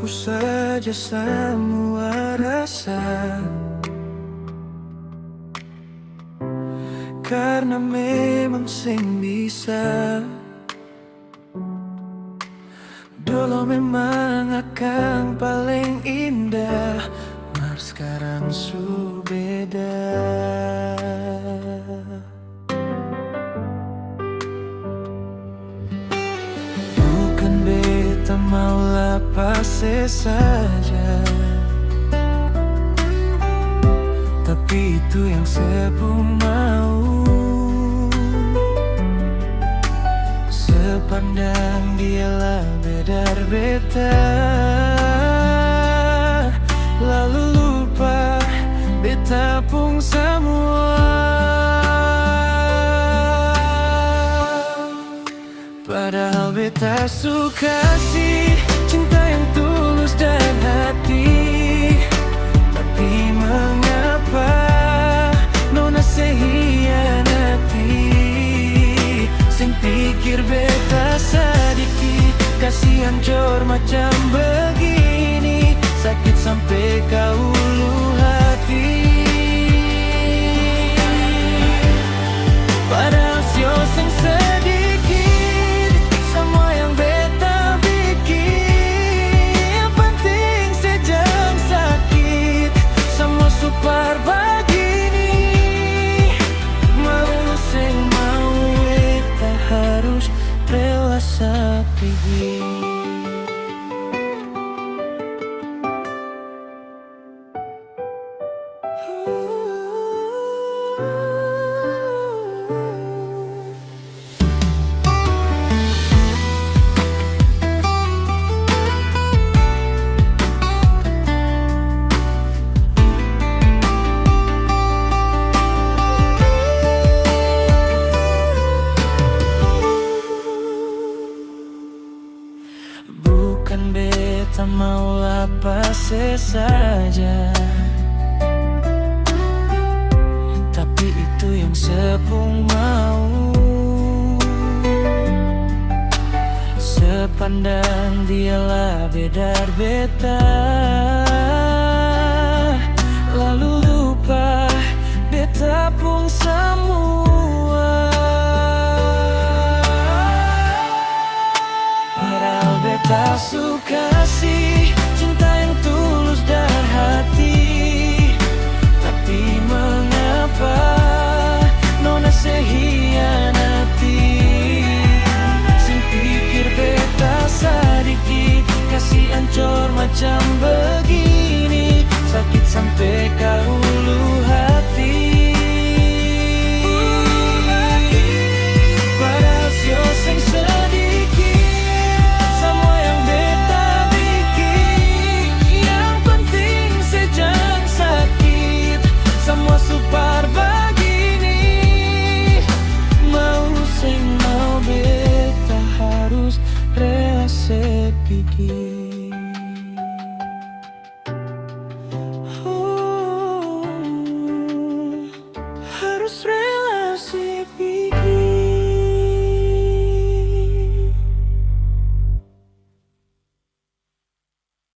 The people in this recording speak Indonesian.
hapus saja semua rasa, karena memang sing bisa. Dulu memang akan paling indah, mar sekarang su beda. Bukan beta mau lepas saja, tapi itu yang sepung mau. Sepandang dialah bedar beta, lalu lupa beta pun semua. Padahal beta suka sih cinta yang tulus dan hati, tapi mengapa nona sehianati? Sing pikir beta sedikit, kasih hancur macam begini, sakit sampai ke ulu hati. Padahal sio sing sedikit, semua yang beta bikin, yang penting sejam sakit, semua super begini. Mau sing mau beta harus rela pergi. Bukan beta mau lepas saja, tapi itu yang sepung mau. Sepandang dialah bedar beta, lalu lupa beta pun semua. Padahal beta suka sih cinta yang tulus dan hati, tapi mengapa nona sehianati? Sing pikir beta sedikit, kasih hancur macam begini, sakit sampai ke ulu hati. Padahal sio sing sedikit, semua yang beta bikin, yang penting sejam sakit, semua super begini. Mau sing mau beta harus rela sepikir.